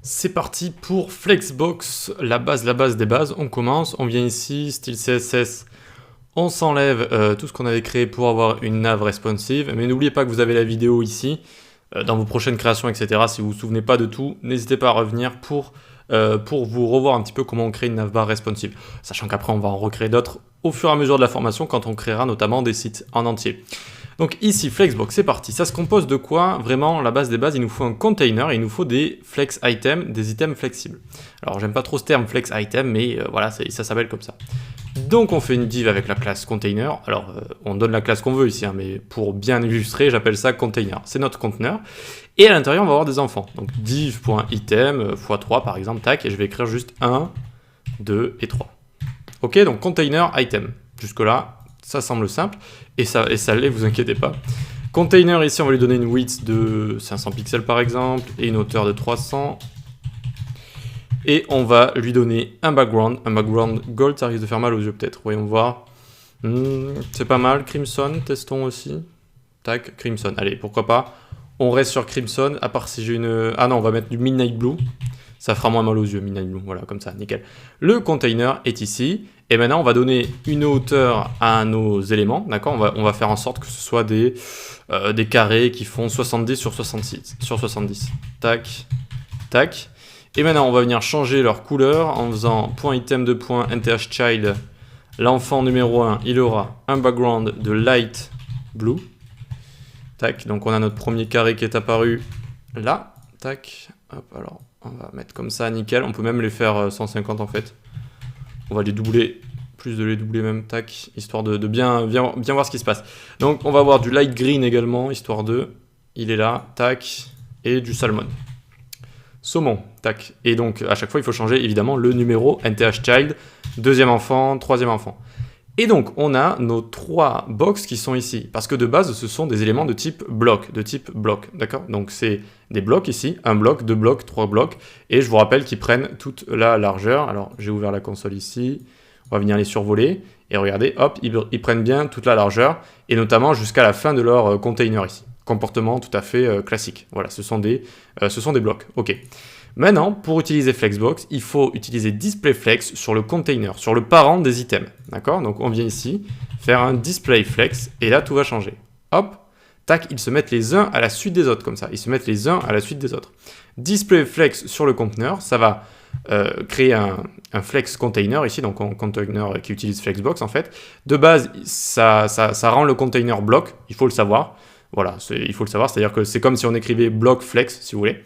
C'est parti pour Flexbox, la base des bases. On commence, on vient ici, style CSS, on s'enlève tout ce qu'on avait créé pour avoir une nav responsive. Mais n'oubliez pas que vous avez la vidéo ici, dans vos prochaines créations, etc. Si vous ne vous souvenez pas de tout, n'hésitez pas à revenir pour vous revoir un petit peu comment on crée une navbar responsive. Sachant qu'après, on va en recréer d'autres au fur et à mesure de la formation quand on créera notamment des sites en entier. Donc ici, Flexbox, c'est parti. Ça se compose de quoi? Vraiment, la base des bases, il nous faut un container et il nous faut des flex items, des items flexibles. Alors, j'aime pas trop ce terme flex item, mais voilà, ça s'appelle comme ça. Donc, on fait une div avec la classe container. Alors, on donne la classe qu'on veut ici, hein, mais pour bien illustrer, j'appelle ça container. C'est notre conteneur. Et à l'intérieur, on va avoir des enfants. Donc, div.item x3 par exemple, tac, et je vais écrire juste 1, 2 et 3. Ok, donc container item. Jusque-là, ça semble simple, et ça l'est, vous inquiétez pas. Container, ici, on va lui donner une width de 500 pixels par exemple, et une hauteur de 300. Et on va lui donner un background gold, ça risque de faire mal aux yeux peut-être, voyons voir. C'est pas mal, Crimson, testons aussi. Tac, Crimson, allez, pourquoi pas. On reste sur Crimson, à part si j'ai une... Ah non, on va mettre du Midnight Blue. Ça fera moins mal aux yeux, Midnight Blue, voilà, comme ça, nickel. Le container est ici, et maintenant on va donner une hauteur à nos éléments, d'accord, on va faire en sorte que ce soit des carrés qui font 70 sur 70. Tac, tac. Et maintenant on va venir changer leur couleur en faisant .item de .nthchild. L'enfant numéro 1, il aura un background de light blue. Tac, donc on a notre premier carré qui est apparu là. Tac, hop, alors on va mettre comme ça, nickel. On peut même les faire 150 en fait. On va les doubler, plus de les doubler même, tac, histoire de bien voir ce qui se passe. Donc on va avoir du light green également, histoire de... Il est là, tac, et du salmon. Saumon, tac. Et donc à chaque fois il faut changer évidemment le numéro, nthchild, deuxième enfant, troisième enfant. Et donc, on a nos 3 box qui sont ici, parce que de base, ce sont des éléments de type bloc, d'accord? Donc, c'est des blocs ici, 1 bloc, 2 blocs, 3 blocs, et je vous rappelle qu'ils prennent toute la largeur. Alors, j'ai ouvert la console ici, on va venir les survoler, et regardez, hop, ils prennent bien toute la largeur, et notamment jusqu'à la fin de leur container ici. Comportement tout à fait classique. Voilà, ce sont des blocs, ok. Maintenant, pour utiliser Flexbox, il faut utiliser displayFlex sur le container, sur le parent des items. D'accord? Donc on vient ici, faire un displayFlex, et là tout va changer. Hop, tac, ils se mettent les uns à la suite des autres, comme ça. Ils se mettent les uns à la suite des autres. DisplayFlex sur le conteneur, ça va créer un flex container ici, donc un container qui utilise Flexbox en fait. De base, ça rend le container bloc, il faut le savoir. Voilà, il faut le savoir, c'est-à-dire que c'est comme si on écrivait bloc flex, si vous voulez.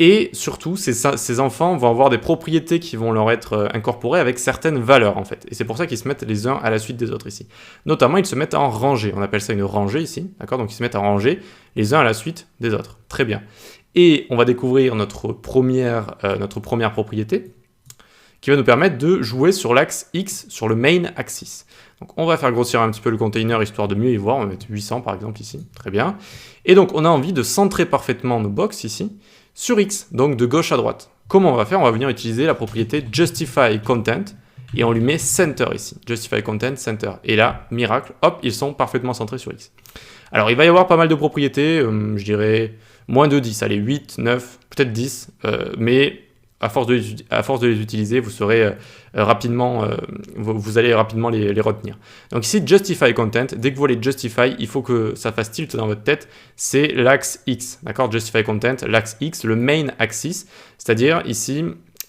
Et surtout, ces enfants vont avoir des propriétés qui vont leur être incorporées avec certaines valeurs en fait. Et c'est pour ça qu'ils se mettent les uns à la suite des autres ici. Notamment, ils se mettent en rangée. On appelle ça une rangée ici, d'accord? Donc ils se mettent en rangée les uns à la suite des autres. Très bien. Et on va découvrir notre première propriété qui va nous permettre de jouer sur l'axe X, sur le main axis. Donc on va faire grossir un petit peu le container histoire de mieux y voir. On va mettre 800 par exemple ici. Très bien. Et donc on a envie de centrer parfaitement nos box ici sur X, donc de gauche à droite. Comment on va faire? On va venir utiliser la propriété Justify Content et on lui met Center ici. Justify Content, Center. Et là, miracle, hop, ils sont parfaitement centrés sur X. Alors, il va y avoir pas mal de propriétés, je dirais moins de 10, allez, 8, 9, peut-être 10, mais à force de les utiliser, vous serez rapidement, vous allez rapidement les retenir. Donc ici, Justify Content, dès que vous voulez Justify, il faut que ça fasse tilt dans votre tête, c'est l'axe X, d'accord? Justify Content, l'axe X, le main axis, c'est-à-dire ici,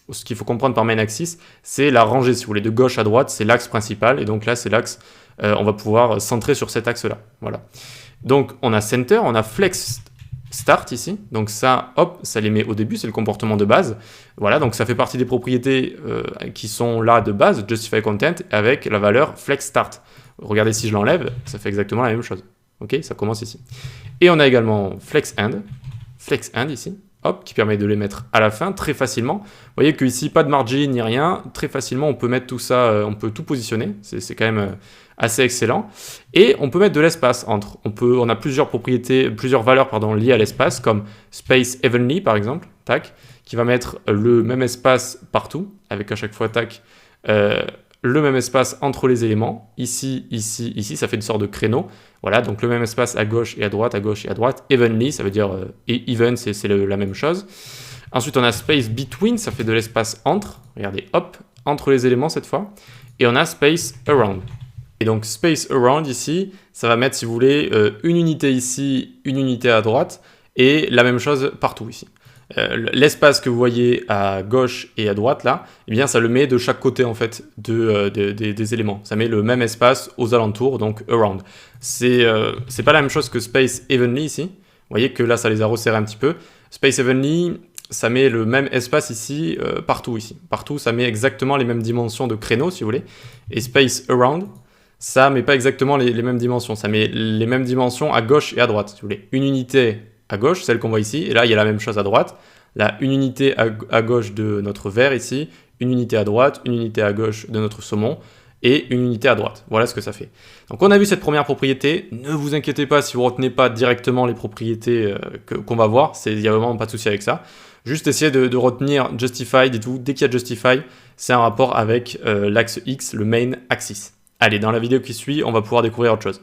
ce qu'il faut comprendre par main axis, c'est la rangée, si vous voulez, de gauche à droite, c'est l'axe principal, et donc là, c'est l'axe, on va pouvoir centrer sur cet axe-là, voilà. Donc on a Center, on a Flex Start ici, donc ça, hop, ça les met au début, c'est le comportement de base. Voilà, donc ça fait partie des propriétés qui sont là de base, Justify Content, avec la valeur Flex Start. Regardez si je l'enlève, ça fait exactement la même chose. Ok, ça commence ici. Et on a également Flex End ici, hop, qui permet de les mettre à la fin très facilement. Vous voyez que ici, pas de margin ni rien, très facilement on peut mettre tout ça, on peut tout positionner, c'est quand même assez excellent. Et on peut mettre de l'espace entre. On a plusieurs valeurs liées à l'espace, comme Space Evenly par exemple, tac, qui va mettre le même espace partout, avec à chaque fois, tac, le même espace entre les éléments. Ici, ici, ici, ça fait une sorte de créneau. Voilà, donc le même espace à gauche et à droite, à gauche et à droite. Evenly, ça veut dire even, c'est la même chose. Ensuite, on a space between, ça fait de l'espace entre. Regardez, hop, entre les éléments cette fois. Et on a space around. Et donc space around ici, ça va mettre, si vous voulez, une unité ici, une unité à droite, et la même chose partout ici. L'espace que vous voyez à gauche et à droite là, eh bien ça le met de chaque côté en fait des éléments. Ça met le même espace aux alentours, donc around. C'est pas la même chose que space evenly ici. Vous voyez que là ça les a resserrés un petit peu. Space evenly, ça met le même espace ici, partout ici. Partout ça met exactement les mêmes dimensions de créneaux si vous voulez. Et space around, ça met pas exactement les mêmes dimensions. Ça met les mêmes dimensions à gauche et à droite si vous voulez. Une unité à gauche, celle qu'on voit ici, et là il y a la même chose à droite. Là, une unité à gauche de notre verre ici, une unité à droite, une unité à gauche de notre saumon, et une unité à droite. Voilà ce que ça fait. Donc on a vu cette première propriété. Ne vous inquiétez pas si vous ne retenez pas directement les propriétés qu'on va voir, il n'y a vraiment pas de souci avec ça. Juste essayez de retenir justified et tout. Dès qu'il y a justify, c'est un rapport avec l'axe X, le main axis. Allez, dans la vidéo qui suit, on va pouvoir découvrir autre chose.